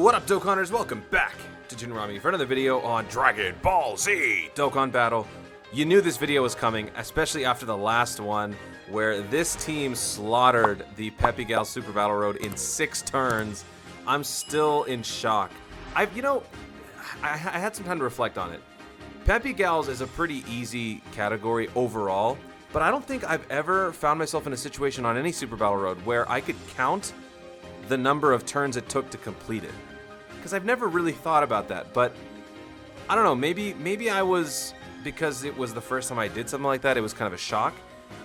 What up, Dokkanners? Welcome back to Jinrami for another video on Dragon Ball Z Dokkan Battle. You knew this video was coming, especially after the last one, where this team slaughtered the Pepigal Super Battle Road in 6 turns. I'm still in shock. I had some time to reflect on it. Pepigals is a pretty easy category overall, but I don't think I've ever found myself in a situation on any Super Battle Road where I could count the number of turns it took to complete it. Because I've never really thought about that, but I don't know, maybe I was, because it was the first time I did something like that, it was kind of a shock.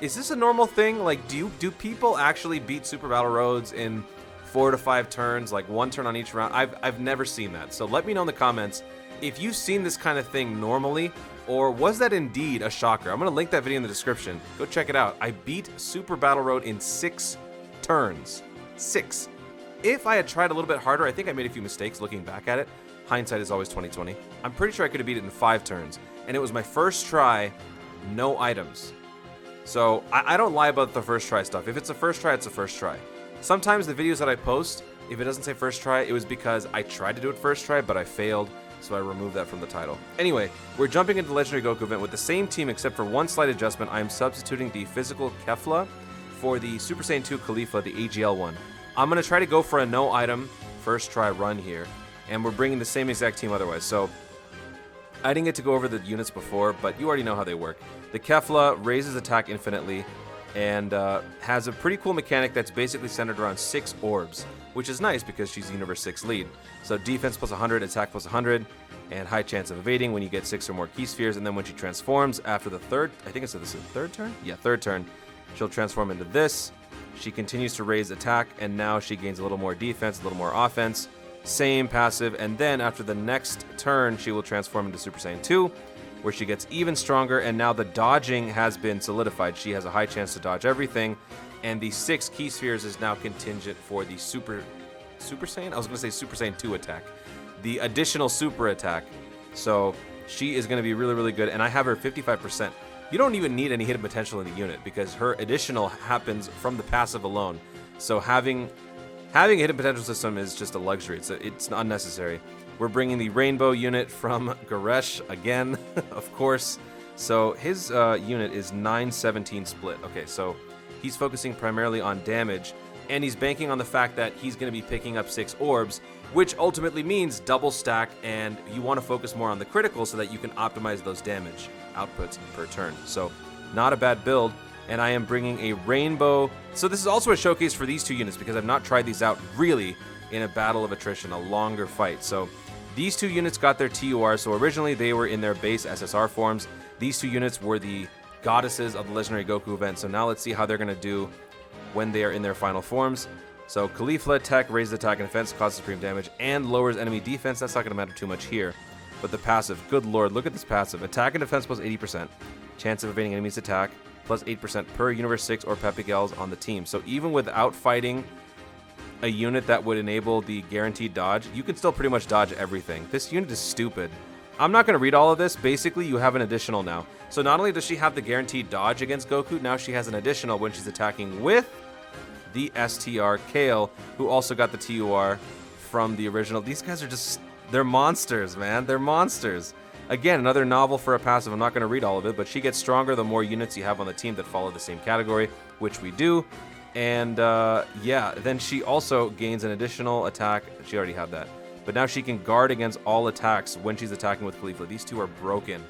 Is this a normal thing? Like, do people actually beat Super Battle Roads in 4 to 5 turns, like 1 turn on each round? I've never seen that. So let me know in the comments if you've seen this kind of thing normally, or was that indeed a shocker? I'm going to link that video in the description. Go check it out. I beat Super Battle Road in 6 turns. 6. If I had tried a little bit harder, I think I made a few mistakes looking back at it. Hindsight is always 20/20. I'm pretty sure I could have beat it in 5 turns. And it was my first try, no items. So I don't lie about the first try stuff. If it's a first try, it's a first try. Sometimes the videos that I post, if it doesn't say first try, it was because I tried to do it first try, but I failed. So I removed that from the title. Anyway, we're jumping into the Legendary Goku event with the same team except for one slight adjustment. I am substituting the physical kefla for the Super Saiyan 2 Caulifa, the AGL one. I'm going to try to go for a no item first try run here, and we're bringing the same exact team otherwise. So I didn't get to go over the units before, but you already know how they work. The kefla raises attack infinitely and has a pretty cool mechanic that's basically centered around 6 orbs, which is nice because she's Universe 6 lead. So defense plus 100, attack plus 100, and high chance of evading when you get 6 or more key spheres. And then when she transforms after the third, I think this is the third turn? Yeah, third turn, she'll transform into this. She continues to raise attack, and now she gains a little more defense, a little more offense. Same passive, and then after the next turn, she will transform into Super Saiyan 2, where she gets even stronger, and now the dodging has been solidified. She has a high chance to dodge everything, and the 6 key spheres is now contingent for the Super Saiyan? I was going to say Super Saiyan 2 attack. The additional super attack. So she is going to be really, really good, and I have her 55%. You don't even need any hidden potential in the unit because her additional happens from the passive alone. So having a hidden potential system is just a luxury. It's unnecessary. We're bringing the rainbow unit from Goresh again, of course. So his unit is 9-17 split. Okay, so he's focusing primarily on damage, and he's banking on the fact that he's going to be picking up 6 orbs, which ultimately means double stack, and you want to focus more on the critical so that you can optimize those damage outputs per turn. So not a bad build, and I am bringing a rainbow. So this is also a showcase for these 2 units because I've not tried these out really in a battle of attrition, a longer fight. So these 2 units got their TUR. So originally they were in their base SSR forms. These 2 units were the goddesses of the Legendary Goku event. So now let's see how they're going to do when they are in their final forms. So Kefla Tech raises attack and defense, causes supreme damage, and lowers enemy defense. That's not going to matter too much here. But the passive, good lord, look at this passive. Attack and defense plus 80%. Chance of evading enemies' attack plus 8% per Universe 6 or Pepigals on the team. So even without fighting a unit that would enable the guaranteed dodge, you can still pretty much dodge everything. This unit is stupid. I'm not going to read all of this. Basically, you have an additional now. So not only does she have the guaranteed dodge against Goku, now she has an additional when she's attacking with the STR Kale, who also got the TUR from the original. These guys are just, they're monsters, man. They're monsters. Again, another novel for a passive. I'm not going to read all of it, but she gets stronger the more units you have on the team that follow the same category, which we do. And yeah, then she also gains an additional attack. She already had that. But now she can guard against all attacks when she's attacking with Kefla. These 2 are broken.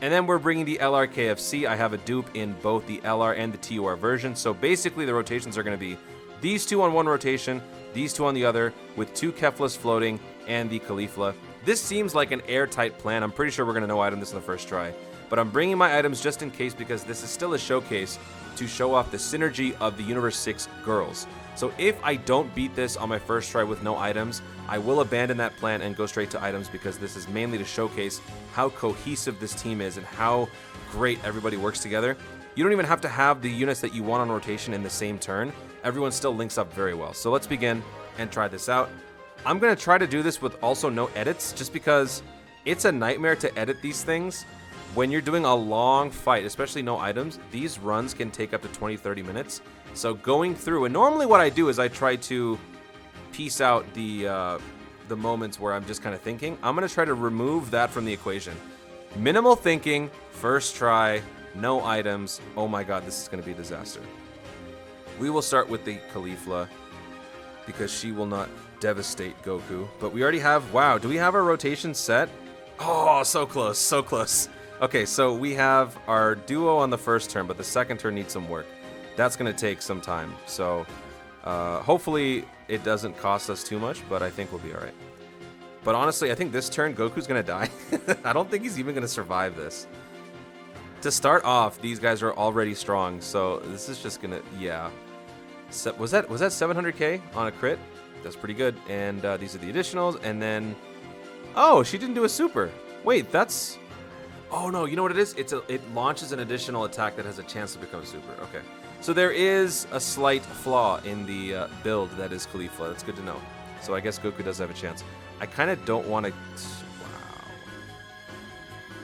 And then we're bringing the LR KFC. I have a dupe in both the LR and the TUR version. So basically the rotations are going to be these 2 on one rotation, these 2 on the other, with 2 Keflas floating and the Kefla. This seems like an airtight plan. I'm pretty sure we're going to no item this in the first try. But I'm bringing my items just in case because this is still a showcase to show off the synergy of the Universe 6 girls. So if I don't beat this on my first try with no items, I will abandon that plan and go straight to items because this is mainly to showcase how cohesive this team is and how great everybody works together. You don't even have to have the units that you want on rotation in the same turn. Everyone still links up very well. So let's begin and try this out. I'm going to try to do this with also no edits just because it's a nightmare to edit these things. When you're doing a long fight, especially no items, these runs can take up to 20-30 minutes. So going through, and normally what I do is I try to piece out the the moments where I'm just kind of thinking, I'm going to try to remove that from the equation. Minimal thinking, first try, no items. Oh my god, this is going to be a disaster. We will start with the Caulifa because she will not devastate Goku. But we already have, wow, do we have our rotation set? Oh, so close, so close. Okay, so we have our duo on the first turn, but the second turn needs some work. That's going to take some time. So hopefully it doesn't cost us too much, but I think we'll be all right. But honestly, I think this turn Goku's going to die. I don't think he's even going to survive this. To start off, these guys are already strong, so this is just going to, yeah. So, was that 700k on a crit? That's pretty good. And these are the additionals, and then... Oh, she didn't do a super. Wait, that's... Oh no, you know what it is? It launches an additional attack that has a chance to become super. Okay. So there is a slight flaw in the build that is Kefla. That's good to know. So I guess Goku does have a chance. I kind of don't want to... Wow.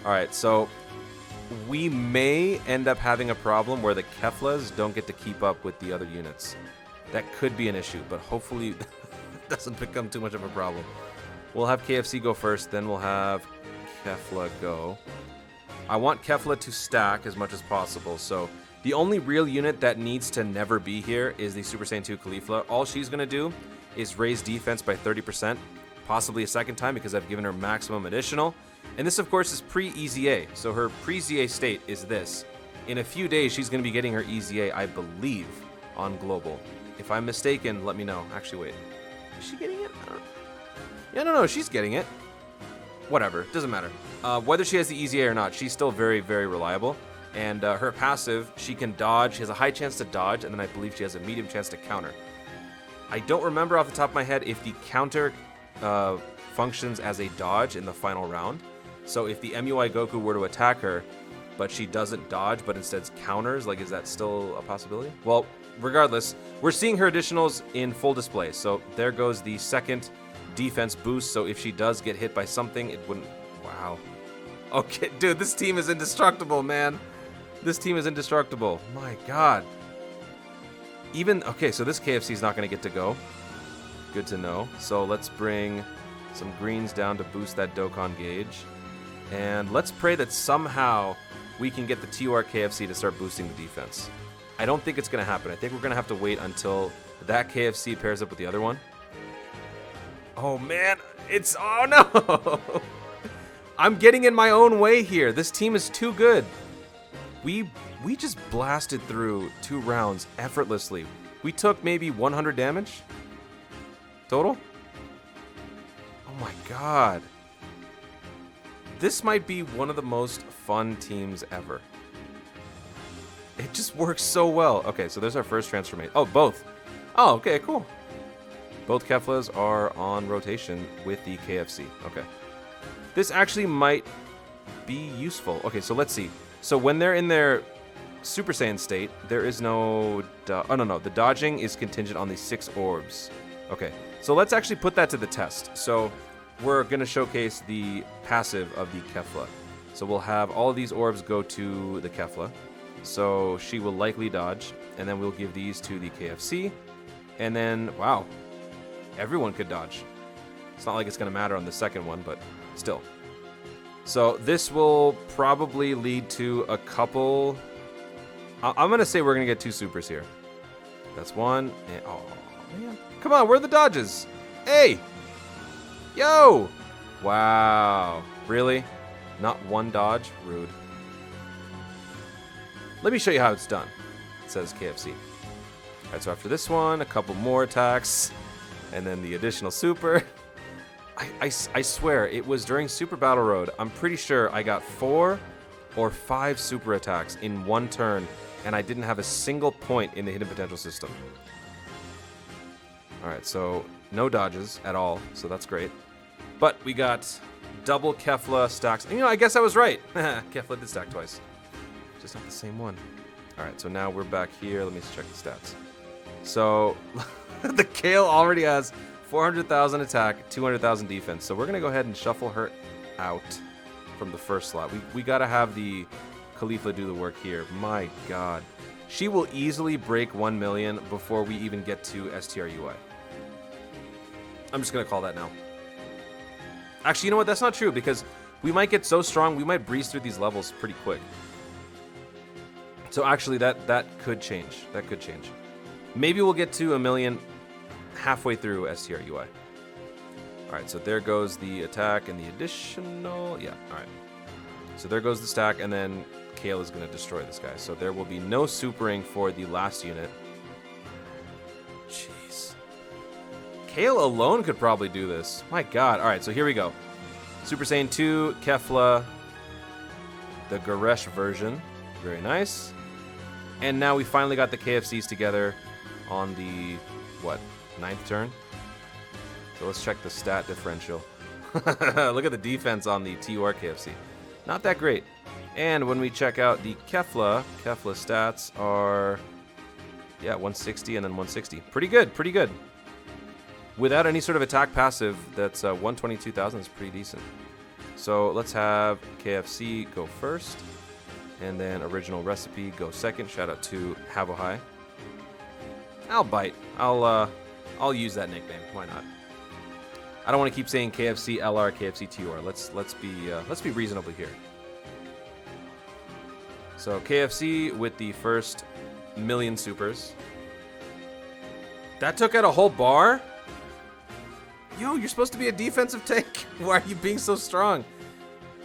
Alright, so we may end up having a problem where the Keflas don't get to keep up with the other units. That could be an issue, but hopefully it doesn't become too much of a problem. We'll have KFC go first, then we'll have Kefla go. I want Kefla to stack as much as possible, so the only real unit that needs to never be here is the Super Saiyan 2 Kefla. All she's going to do is raise defense by 30%, possibly a second time because I've given her maximum additional. And this, of course, is pre-EZA, so her pre-ZA state is this. In a few days, she's going to be getting her EZA, I believe, on Global. If I'm mistaken, let me know. Actually, wait. Is she getting it? I don't know. Yeah, no, she's getting it. Whatever, doesn't matter. Whether she has the EZA or not, she's still very, very reliable. And her passive, she can dodge. She has a high chance to dodge, and then I believe she has a medium chance to counter. I don't remember off the top of my head if the counter functions as a dodge in the final round. So if the MUI Goku were to attack her, but she doesn't dodge, but instead counters, like, is that still a possibility? Well, regardless, we're seeing her additionals in full display. So there goes the second defense boost. So if she does get hit by something, it wouldn't... Wow. Okay, dude, this team is indestructible, man. This team is indestructible. My god. Okay, so this KFC is not going to get to go. Good to know. So let's bring some greens down to boost that Dokkan gauge. And let's pray that somehow we can get the TUR KFC to start boosting the defense. I don't think it's going to happen. I think we're going to have to wait until that KFC pairs up with the other one. Oh, man. Oh, no. I'm getting in my own way here. This team is too good. We just blasted through 2 rounds effortlessly. We took maybe 100 damage total. Oh my god. This might be one of the most fun teams ever. It just works so well. Okay, so there's our first transformation. Oh, both. Oh, okay, cool. Both Keflas are on rotation with the KFC. Okay. This actually might be useful. Okay, so let's see. So when they're in their Super Saiyan state, there is no... oh, no. The dodging is contingent on the 6 orbs. Okay, so let's actually put that to the test. So we're going to showcase the passive of the Kefla. So we'll have all of these orbs go to the Kefla. So she will likely dodge. And then we'll give these to the KFC. And then, wow, everyone could dodge. It's not like it's going to matter on the second one, but still. So this will probably lead to a couple... I'm going to say we're going to get 2 supers here. That's one. And, oh, man. Come on, where are the dodges? Hey! Yo! Wow. Really? Not one dodge? Rude. Let me show you how it's done. It says KFC. Alright, so after this one, a couple more attacks. And then the additional super. I swear, it was during Super Battle Road. I'm pretty sure I got 4 or 5 super attacks in one turn, and I didn't have a single point in the hidden potential system. Alright, so no dodges at all, so that's great. But we got double Kefla stacks. And, I guess I was right. Kefla did stack twice. Just not the same one. Alright, so now we're back here. Let me just check the stats. So, the Kale already has 400,000 attack, 200,000 defense. So we're going to go ahead and shuffle her out from the first slot. We got to have the Caulifa do the work here. My god. She will easily break 1 million before we even get to STRUI. I'm just going to call that now. Actually, you know what? That's not true, because we might get so strong, we might breeze through these levels pretty quick. So actually, that could change. That could change. Maybe we'll get to 1 million halfway through STR UI. All right, so there goes the attack and the additional. Yeah, all right. So there goes the stack, and then Kale is going to destroy this guy. So there will be no supering for the last unit. Jeez. Kale alone could probably do this. My God. All right, so here we go. Super Saiyan 2, Kefla, the Garesh version. Very nice. And now we finally got the KFCs together on the, what, 9th turn? So let's check the stat differential. Look at the defense on the TUR KFC. Not that great. And when we check out the Kefla stats are, yeah, 160 and then 160. Pretty good, pretty good. Without any sort of attack passive, that's 122,000 is pretty decent. So let's have KFC go first, and then Original Recipe go second. Shout out to Havohai. I'll bite. I'll use that nickname. Why not? I don't want to keep saying KFC LR, KFC TUR. Let's be reasonable here. So KFC with the first 1 million supers. That took out a whole bar? Yo, you're supposed to be a defensive tank. Why are you being so strong?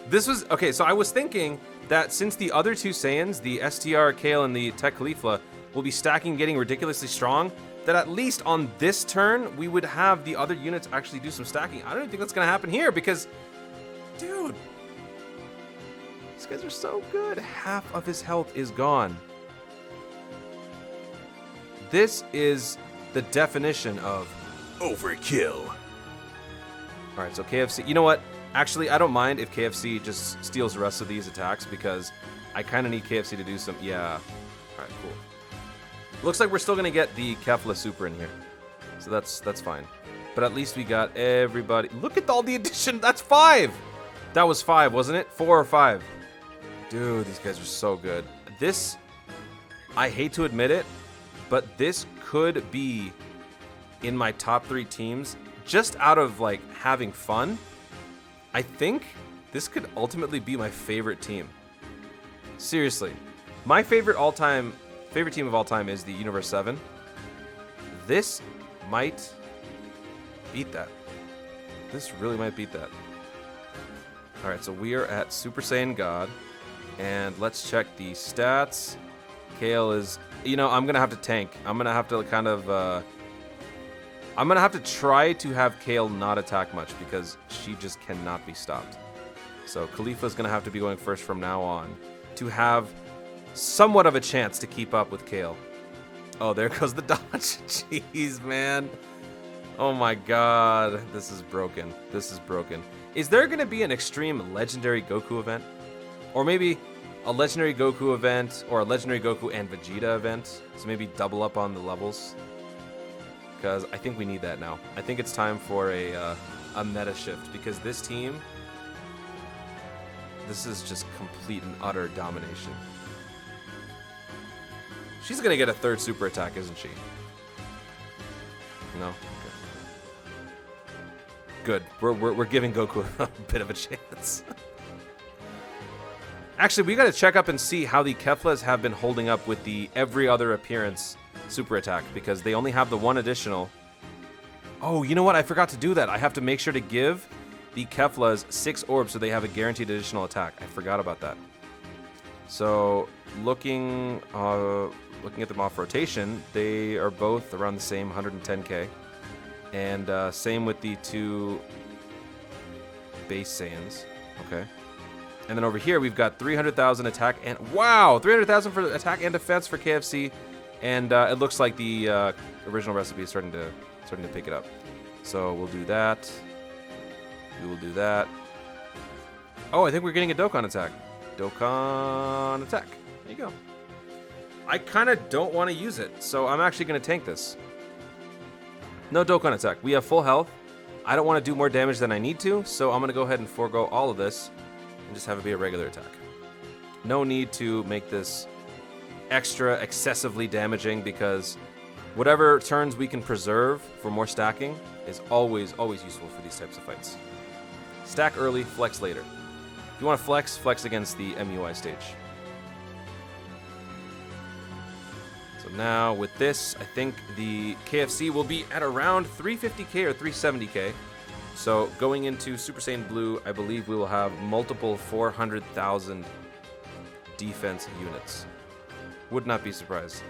This was okay. So I was thinking that since the other two Saiyans, the STR Kale and the Tech Khalifah, will be stacking, getting ridiculously strong, that at least on this turn, we would have the other units actually do some stacking. I don't even think that's going to happen here because, dude, these guys are so good. Half of his health is gone. This is the definition of overkill. All right, so KFC, you know what? Actually, I don't mind if KFC just steals the rest of these attacks because I kind of need KFC to do some, yeah. All right, cool. Looks like we're still gonna get the Kefla super in here, so that's fine. But at least we got everybody. Look at all the addition. That's 5. That was 5, wasn't it? 4 or 5. Dude, these guys are so good. This, I hate to admit it, but this could be in my top 3 teams just out of like having fun. I think this could ultimately be my favorite team. Seriously, my favorite team of all time is the Universe 7. This might beat that. This really might beat that. All right, so we are at Super Saiyan God, and let's check the stats. Kale is, you know, I'm gonna have to tank. I'm gonna have to kind of, I'm gonna have to try to have Kale not attack much because she just cannot be stopped. So Khalifa's gonna have to be going first from now on to have somewhat of a chance to keep up with Kale. Oh, there goes the dodge. Jeez, man. Oh my God, this is broken. This is broken. Is there gonna be an extreme legendary Goku event? Or maybe a legendary Goku event or a legendary Goku and Vegeta event? So maybe double up on the levels? Because I think we need that now. I think it's time for a meta shift because this team, this is just complete and utter domination. She's gonna get a 3rd super attack, isn't she? No? Good. We're giving Goku a bit of a chance. Actually, we gotta check up and see how the Keflas have been holding up with the every other appearance super attack because they only have the 1 additional. Oh, you know what? I forgot to do that. I have to make sure to give the Keflas 6 orbs so they have a guaranteed additional attack. I forgot about that. So looking at them off rotation, they are both around the same 110k, and same with the 2 base Saiyans. Okay. And then over here we've got 300,000 attack and wow, 300,000 for attack and defense for KFC. And it looks like the original recipe is starting to pick it up. So we'll do that. We will do that. Oh, I think we're getting a Dokkan attack. Dokkan attack. There you go. I kind of don't want to use it, so I'm actually going to tank this. No Dokkan attack. We have full health. I don't want to do more damage than I need to, so I'm going to go ahead and forego all of this and just have it be a regular attack. No need to make this extra excessively damaging because whatever turns we can preserve for more stacking is always useful for these types of fights. Stack early, flex later. If you want to flex, flex against the MUI stage. So now with this, I think the KFC will be at around 350k or 370k. So going into Super Saiyan Blue, I believe we will have multiple 400,000 defense units. Would not be surprised.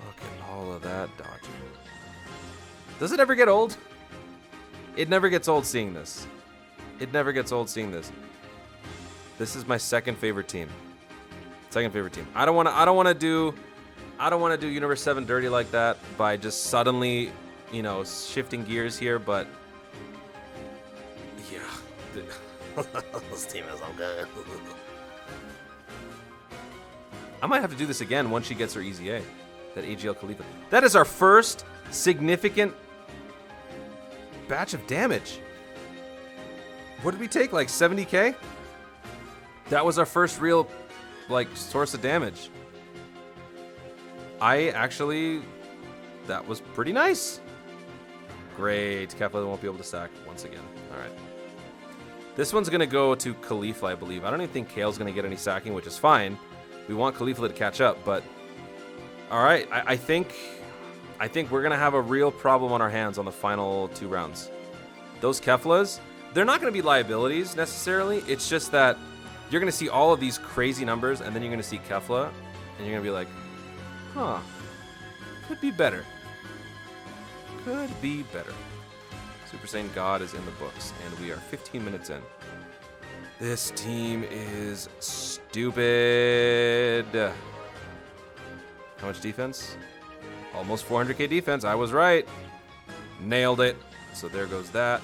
Look at all of that dodging. Does it ever get old? It never gets old seeing this. It never gets old seeing this. This is my second favorite team. Second favorite team. I don't want to do Universe 7 dirty like that by just suddenly, you know, shifting gears here, but yeah. This team is so good. I might have to do this again once she gets her Easy A. That AGL Caulifa. That is our first significant batch of damage. What did we take? Like 70k? That was our first real, like, source of damage. That was pretty nice. Great. Kefla won't be able to stack once again. All right. This one's going to go to Caulifa, I believe. I don't even think Kale's going to get any stacking, which is fine. We want Caulifa to catch up, but all right. I think we're going to have a real problem on our hands on the final 2 rounds. Those Keflas, they're not going to be liabilities necessarily. It's just that you're going to see all of these crazy numbers, and then you're going to see Kefla, and you're going to be like, huh, could be better. Could be better. Super Saiyan God is in the books, and we are 15 minutes in. This team is stupid. How much defense? Almost 400k defense. I was right. Nailed it. So there goes that.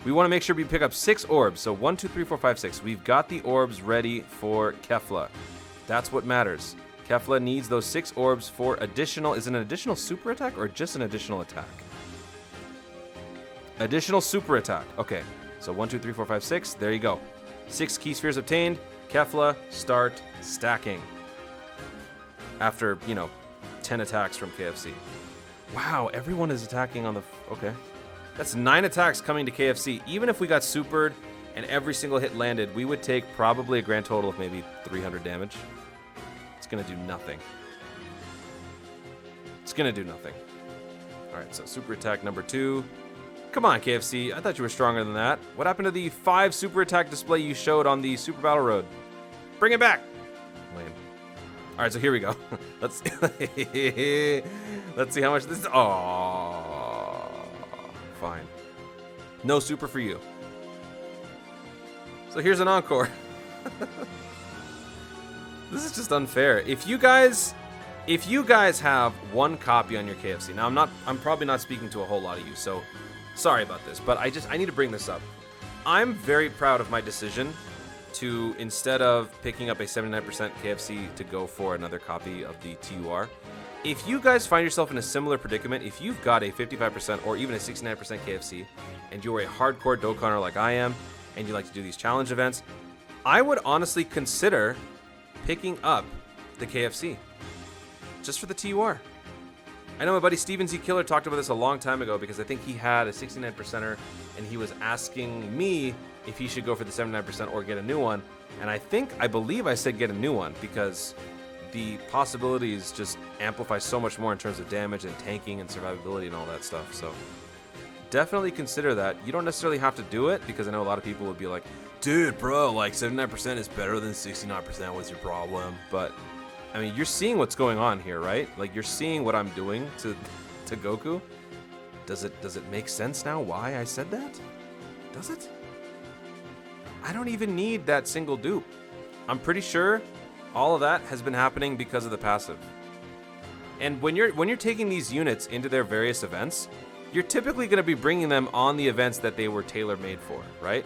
We want to make sure we pick up 6 orbs. So 1, 2, 3, 4, 5, 6. We've got the orbs ready for Kefla. That's what matters. Kefla needs those 6 orbs for additional. Is it an additional super attack or just an additional attack? Additional super attack. Okay. So 1, 2, 3, 4, 5, 6. There you go. 6 key spheres obtained. Kefla, start stacking. After, 10 attacks from KFC. Wow, everyone is attacking on the... Okay. That's 9 attacks coming to KFC. Even if we got supered and every single hit landed, we would take probably a grand total of maybe 300 damage. It's going to do nothing. It's going to do nothing. All right, so super attack number 2. Come on, KFC. I thought you were stronger than that. What happened to the 5 super attack display you showed on the Super Battle Road? Bring it back. Lame. All right, so here we go. Let's see how much this is. Oh, fine. No super for you. So here's an encore. This is just unfair. If you guys have 1 copy on your KFC, now I'm probably not speaking to a whole lot of you, so sorry about this, but I need to bring this up. I'm very proud of my decision to, instead of picking up a 79% KFC, to go for another copy of the TUR. If you guys find yourself in a similar predicament, if you've got a 55% or even a 69% KFC, and you're a hardcore Dokkaner like I am, and you like to do these challenge events, I would honestly consider picking up the KFC just for the TUR. I know my buddy Steven Z Killer talked about this a long time ago because I think he had a 69%er and he was asking me if he should go for the 79% or get a new one. And I believe I said get a new one because the possibilities just amplify so much more in terms of damage and tanking and survivability and all that stuff. So definitely consider that. You don't necessarily have to do it because I know a lot of people would be like, dude, bro, like 79% is better than 69%. What's your problem? But I mean, you're seeing what's going on here, right? Like, you're seeing what I'm doing to Goku. Does it make sense now why I said that? Does it? I don't even need that single dupe. I'm pretty sure all of that has been happening because of the passive. And when you're taking these units into their various events, you're typically going to be bringing them on the events that they were tailor-made for, right?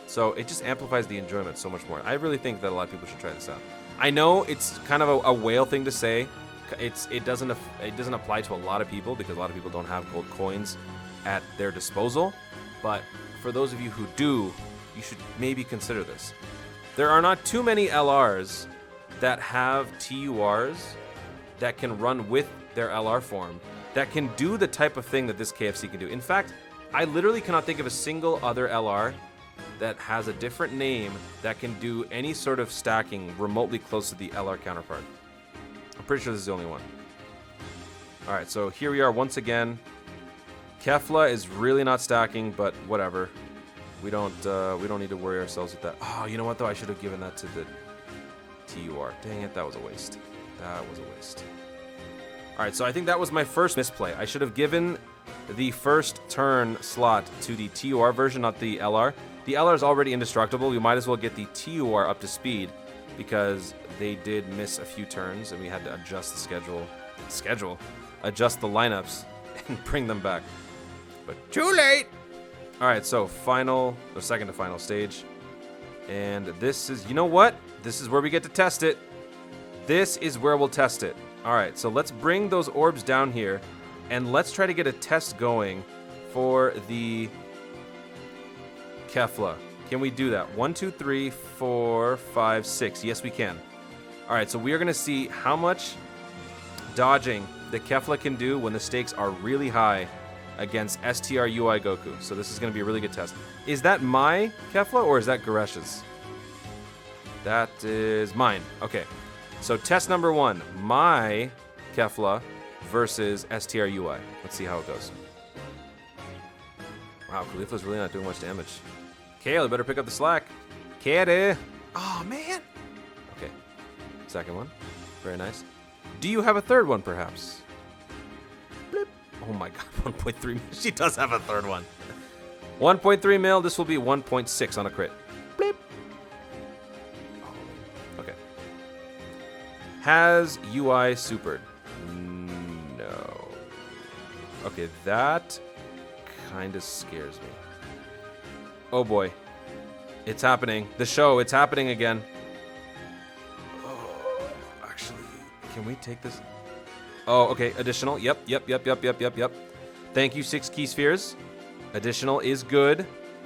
So it just amplifies the enjoyment so much more. I really think that a lot of people should try this out. I know it's kind of a whale thing to say. It doesn't apply to a lot of people because a lot of people don't have gold coins at their disposal. But for those of you who do, you should maybe consider this. There are not too many LRs that have TURs that can run with their LR form that can do the type of thing that this KFC can do. In fact, I literally cannot think of a single other LR that has a different name that can do any sort of stacking remotely close to the LR counterpart. I'm pretty sure this is the only one. All right, so here we are once again. Kefla is really not stacking, but whatever. We don't need to worry ourselves with that. Oh, you know what though? I should have given that to the TUR. Dang it, that was a waste. That was a waste. All right, so I think that was my first misplay. I should have given the first turn slot to the TUR version, not the LR. The LR is already indestructible. We might as well get the TUR up to speed because they did miss a few turns and we had to adjust the adjust the lineups and bring them back. But too late. All right, so second to final stage. And this is, you know what? This is where we get to test it. This is where we'll test it. All right, so let's bring those orbs down here and let's try to get a test going for the Kefla. Can we do that? 1, 2, 3, 4, 5, 6. Yes, we can. All right, so we are going to see how much dodging the Kefla can do when the stakes are really high against STR UI Goku. So this is going to be a really good test. Is that my Kefla or is that Garesh's? That is mine. Okay. So test number 1, my Kefla versus STR UI. Let's see how it goes. Wow, Caulifa's really not doing much damage. Kale, you better pick up the slack. Kale. Oh, man. Okay. Second one. Very nice. Do you have a third one, perhaps? Blip. Oh, my God. 1.3 mil. She does have a third one. 1.3 mil. This will be 1.6 on a crit. Blip. Oh, okay. Has UI supered? No. Okay, that kind of scares me. Oh boy. It's happening. The show, it's happening again. Oh, actually, can we take this? Oh, okay. Additional. Yep. Thank you, 6 key spheres. Additional is good.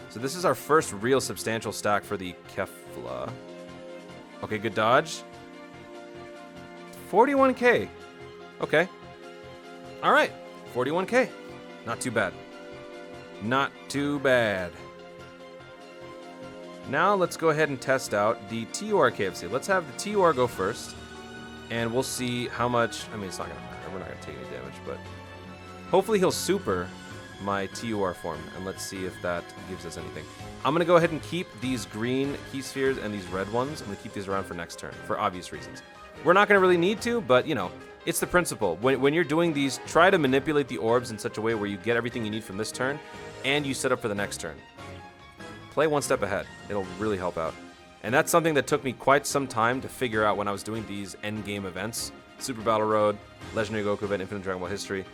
So this is our first real substantial stack for the Kefla. Okay, good dodge. 41k. Okay. All right. 41k. Not too bad. Not too bad. Now let's go ahead and test out the TUR KFC. Let's have the TUR go first, and we'll see how much. I mean, it's not gonna matter. We're not gonna take any damage, but hopefully he'll super my TUR form, and let's see if that gives us anything. I'm gonna go ahead and keep these green key spheres and these red ones. I'm gonna keep these around for next turn for obvious reasons. We're not gonna really need to, but you know, it's the principle. When you're doing these, try to manipulate the orbs in such a way where you get everything you need from this turn, and you set up for the next turn. Play one step ahead. It'll really help out. And that's something that took me quite some time to figure out when I was doing these endgame events. Super Battle Road, Legendary Goku event, Infinite Dragon Ball History.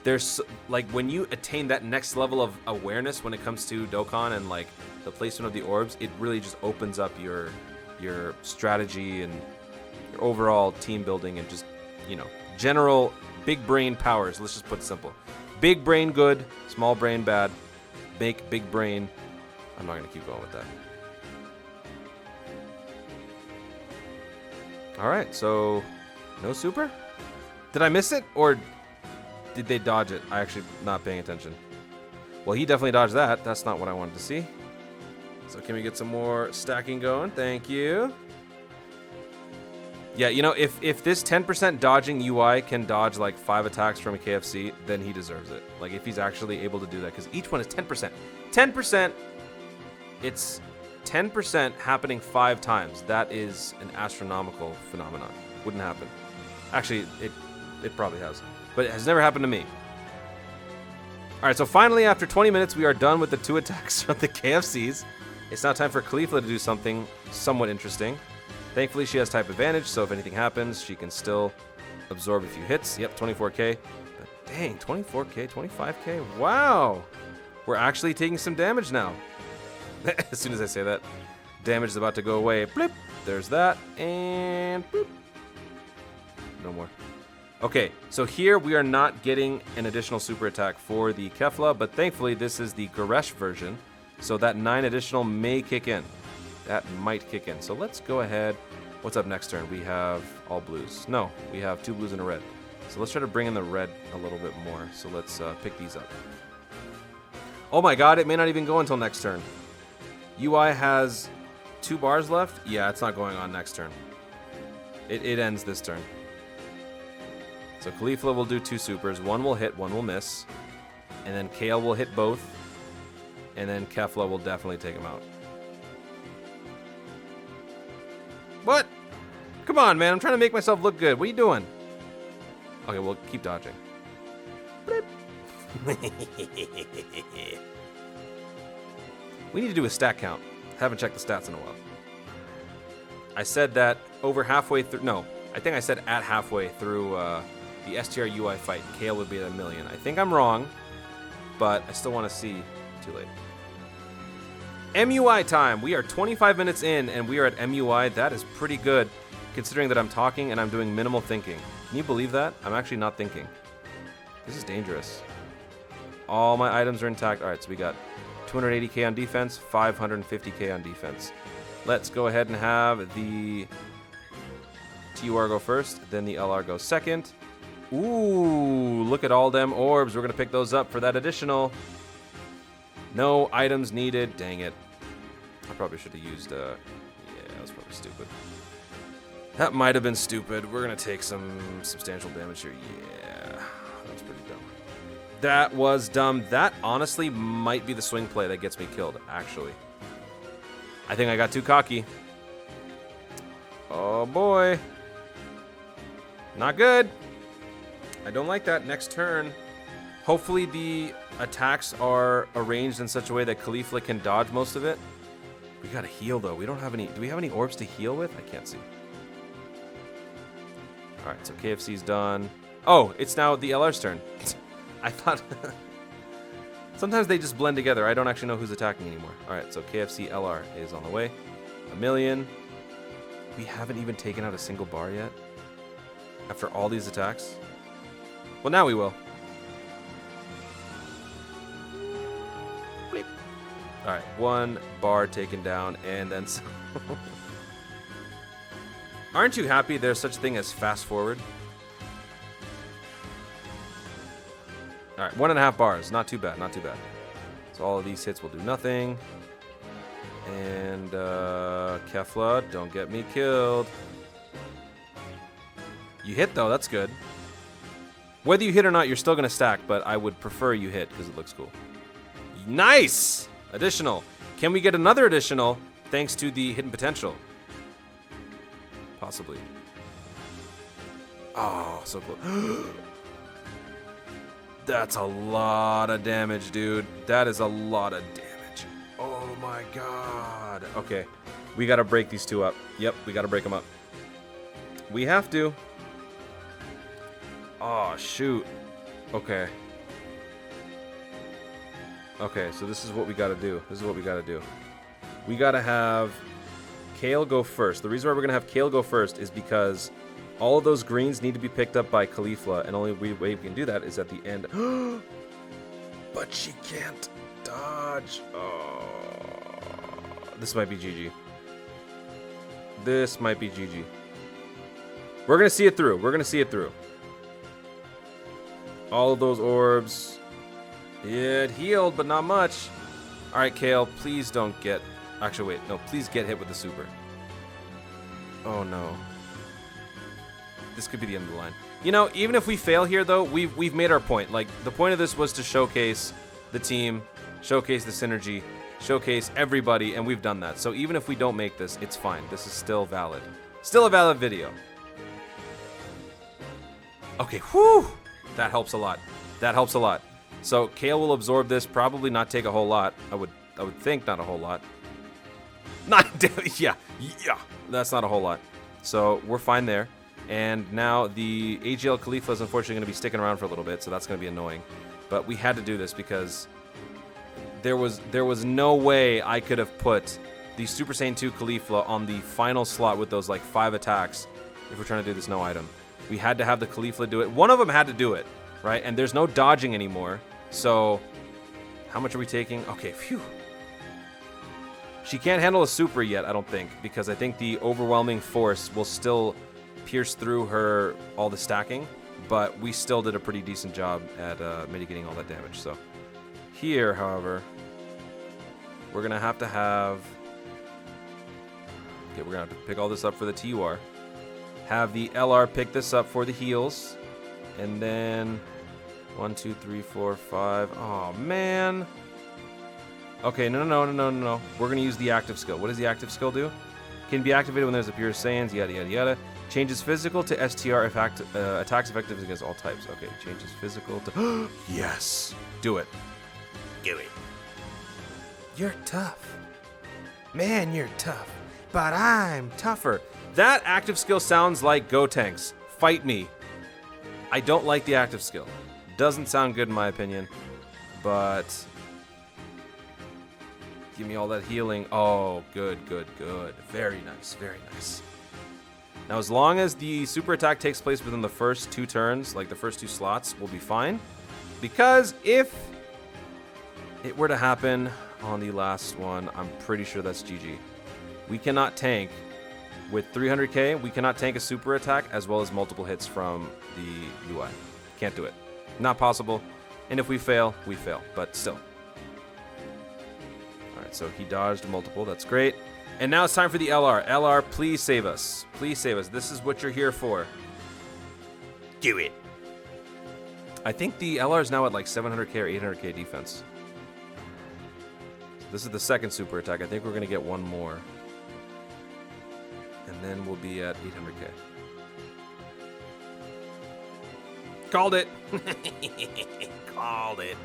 There's, like, when you attain that next level of awareness when it comes to Dokkan and, like, the placement of the orbs, it really just opens up your strategy and your overall team building and just, you know, general big brain powers. Let's just put it simple. Big brain good, small brain bad. Make big brain. I'm not going to keep going with that. All right, so no super? Did I miss it, or did they dodge it? I actually not paying attention. Well, he definitely dodged that. That's not what I wanted to see. So can we get some more stacking going? Thank you. Yeah, you know, if this 10% dodging UI can dodge like 5 attacks from a KFC, then he deserves it. Like if he's actually able to do that, because each one is 10%. 10%. It's 10% happening 5 times. That is an astronomical phenomenon. Wouldn't happen. Actually, it probably has. But it has never happened to me. All right, so finally, after 20 minutes, we are done with the 2 attacks from the KFCs. It's now time for Kefla to do something somewhat interesting. Thankfully, she has type advantage, so if anything happens, she can still absorb a few hits. Yep, 24k. But dang, 24k, 25k? Wow! We're actually taking some damage now. As soon as I say that, damage is about to go away. Blip! There's that, and boop. No more. Okay, so here we are not getting an additional super attack for the Kefla, but thankfully this is the Garesh version, so that 9 additional may kick in. That might kick in. So let's go ahead. What's up next turn? We have all blues. No, we have 2 blues and a red. So let's try to bring in the red a little bit more. So let's pick these up. Oh my god, it may not even go until next turn. UI has 2 bars left? Yeah, it's not going on next turn. It ends this turn. So Kefla will do 2 supers. 1 will hit, 1 will miss. And then Kale will hit both. And then Kefla will definitely take him out. What? Come on, man. I'm trying to make myself look good. What are you doing? Okay, well, keep dodging. We need to do a stat count. Haven't checked the stats in a while. I said that over halfway through... No, I think I said at halfway through the STR UI fight, Kale would be at 1 million. I think I'm wrong, but I still want to see. Too late. MUI time. We are 25 minutes in, and we are at MUI. That is pretty good, considering that I'm talking and I'm doing minimal thinking. Can you believe that? I'm actually not thinking. This is dangerous. All my items are intact. All right, so we got 280k on defense, 550k on defense. Let's go ahead and have the TUR go first, then the LR go second. Ooh, look at all them orbs. We're going to pick those up for that additional. No items needed. Dang it. I probably should have used... yeah, that was probably stupid. That might have been stupid. We're going to take some substantial damage here. Yeah, that's pretty dumb. That was dumb. That honestly might be the swing play that gets me killed, actually. I think I got too cocky. Oh boy. Not good. I don't like that. Next turn. Hopefully the attacks are arranged in such a way that Kefla can dodge most of it. We gotta heal though. We don't have any... Do we have any orbs to heal with? I can't see. Alright, so KFC's done. Oh, it's now the LR's turn. I thought... Sometimes they just blend together. I don't actually know who's attacking anymore. Alright, so KFC LR is on the way. 1 million. We haven't even taken out a single bar yet. After all these attacks. Well, now we will. Bleep. Alright, 1 bar taken down, and then... Aren't you happy there's such a thing as fast forward? Alright, 1.5 bars. Not too bad, not too bad. So all of these hits will do nothing. And, Kefla, don't get me killed. You hit, though. That's good. Whether you hit or not, you're still going to stack, but I would prefer you hit because it looks cool. Nice! Additional. Can we get another additional thanks to the hidden potential? Possibly. Oh, so close. That's a lot of damage, dude. That is a lot of damage. Oh my god. Okay. We gotta break these two up. Yep, we gotta break them up. We have to. Oh, shoot. Okay. Okay, so this is what we gotta do. This is what we gotta do. We gotta have Kale go first. The reason why we're gonna have Kale go first is because all of those greens need to be picked up by Kefla, and only way we can do that is at the end. But she can't dodge. Oh. This might be GG. This might be GG. We're going to see it through. We're going to see it through. All of those orbs. It healed, but not much. All right, Kale, please don't get... Actually, wait. No, please get hit with the super. Oh, no. This could be the end of the line. You know, even if we fail here, though, we've made our point. Like, the point of this was to showcase the team, showcase the synergy, showcase everybody, and we've done that. So even if we don't make this, it's fine. This is still valid. Still a valid video. Okay, whew! That helps a lot. That helps a lot. So Kale will absorb this, probably not take a whole lot. I would think not a whole lot. Yeah. That's not a whole lot. So we're fine there. And now the AGL Kefla is unfortunately going to be sticking around for a little bit, so that's going to be annoying. But we had to do this because there was no way I could have put the Super Saiyan 2 Kefla on the final slot with those like 5 attacks if we're trying to do this no item. We had to have the Kefla do it. One of them had to do it, right? And there's no dodging anymore. So how much are we taking? Okay, phew. She can't handle a super yet, I don't think, because I think the overwhelming force will still pierce through her all the stacking, but we still did a pretty decent job at mitigating all that damage. So Here, however, we're going to have... Okay, we're going to have to pick all this up for the TUR. Have the LR pick this up for the heals. And then 1, 2, 3, 4, 5. Oh, man. Okay, no. We're going to use the active skill. What does the active skill do? Can be activated when there's a pure Saiyans, yada, yada, yada. Changes physical to STR if attacks effective against all types. Okay, changes physical to... Yes! Do it. Do it. You're tough. Man, you're tough. But I'm tougher. That active skill sounds like Gotenks. Fight me. I don't like the active skill. Doesn't sound good in my opinion. But... give me all that healing. Oh, good. Very nice, very nice. Now, as long as the super attack takes place within the first 2 turns, like the first 2 slots, we'll be fine. Because if it were to happen on the last one, I'm pretty sure that's GG. We cannot tank with 300k. We cannot tank a super attack as well as multiple hits from the UI. Can't do it. Not possible. And if we fail, we fail. But still. Alright, so he dodged multiple. That's great. And now it's time for the LR. LR, please save us. Please save us. This is what you're here for. Do it. I think the LR is now at like 700k or 800k defense. This is the second super attack. I think we're going to get one more. And then we'll be at 800k. Called it. Called it.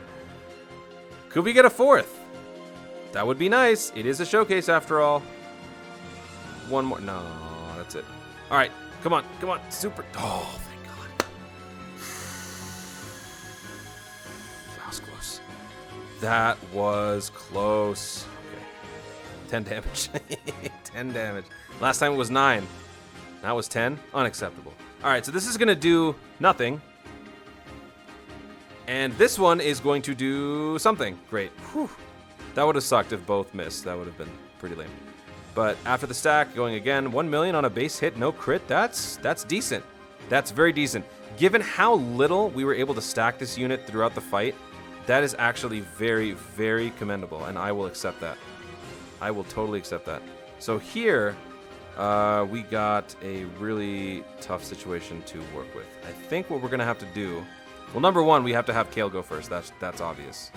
Could we get a 4th? That would be nice. It is a showcase after all. One more. No, that's it. All right. Come on. Super. Oh, thank God. That was close. That was close. Okay. 10 damage. 10 damage. Last time it was 9. That was 10. Unacceptable. All right. So this is going to do nothing. And this one is going to do something. Great. Whew. That would have sucked if both missed. That would have been pretty lame. But after the stack, going again, 1 million on a base hit, no crit, that's decent. That's very decent. Given how little we were able to stack this unit throughout the fight, that is actually very, very commendable, and I will accept that. I will totally accept that. So here, we got a really tough situation to work with. I think what we're going to have to do... Well, number 1, we have to have Kale go first. That's obvious.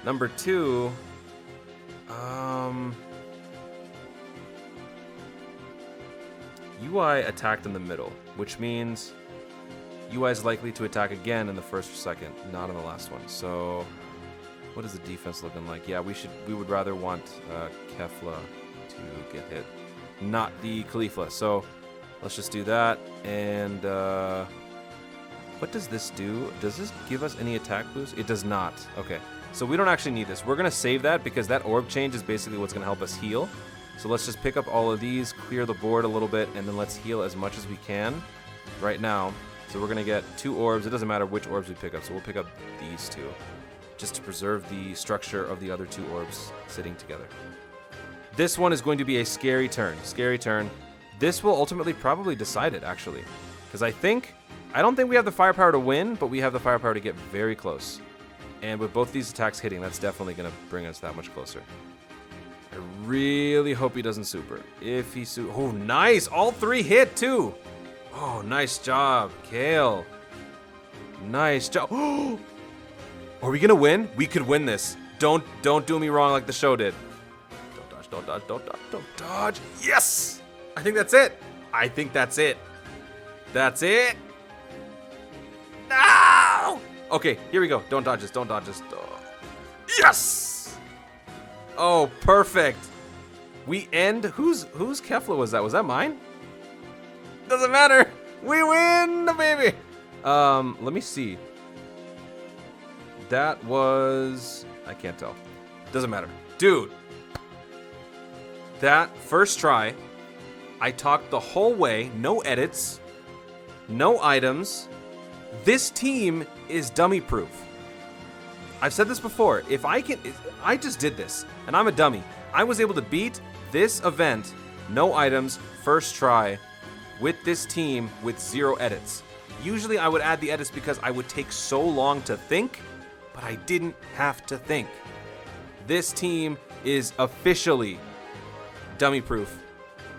Number 2... UI attacked in the middle, which means UI is likely to attack again in the first or second, not in the last one. So, what is the defense looking like? Yeah, we would rather want Kefla to get hit, not the Caulifa. So, let's just do that. And what does this do? Does this give us any attack boost? It does not. Okay, so we don't actually need this. We're gonna save that because that orb change is basically what's gonna help us heal. So let's just pick up all of these, clear the board a little bit, and then let's heal as much as we can right now. So we're going to get 2 orbs. It doesn't matter which orbs we pick up, so we'll pick up these 2 just to preserve the structure of the other 2 orbs sitting together. This one is going to be a scary turn. Scary turn. This will ultimately probably decide it, actually. Because I don't think we have the firepower to win, but we have the firepower to get very close. And with both these attacks hitting, that's definitely going to bring us that much closer. I really hope he doesn't super. If he super... Oh, nice! All 3 hit, too! Oh, nice job, Kale. Nice job. Oh! Are we gonna win? We could win this. Don't do me wrong like the show did. Don't dodge. Yes! I think that's it. That's it. No! Okay, here we go. Don't dodge this. Oh. Yes! Oh, perfect. We end... Whose Kefla was that? Was that mine? Doesn't matter. We win, baby. Let me see. That was... I can't tell. Doesn't matter. Dude. That first try, I talked the whole way. No edits. No items. This team is dummy proof. I've said this before. I just did this, and I'm a dummy. I was able to beat this event, no items, first try, with this team with 0 edits. Usually I would add the edits because I would take so long to think but I didn't have to think. This team is officially dummy-proof,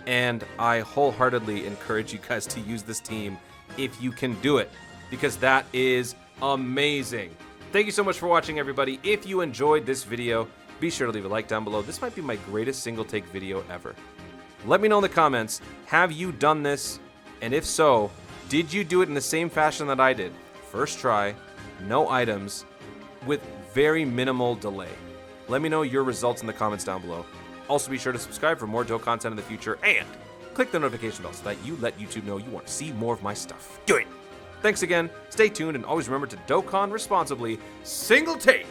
and I wholeheartedly encourage you guys to use this team if you can do it, because that is amazing. Thank you so much for watching, everybody. If you enjoyed this video, be sure to leave a like down below. This might be my greatest single take video ever. Let me know in the comments, have you done this? And if so, did you do it in the same fashion that I did? First try, no items, with very minimal delay. Let me know your results in the comments down below. Also, be sure to subscribe for more dope content in the future, and click the notification bell so that you let YouTube know you want to see more of my stuff. Do it! Thanks again, stay tuned, and always remember to Dokkan responsibly. Single take!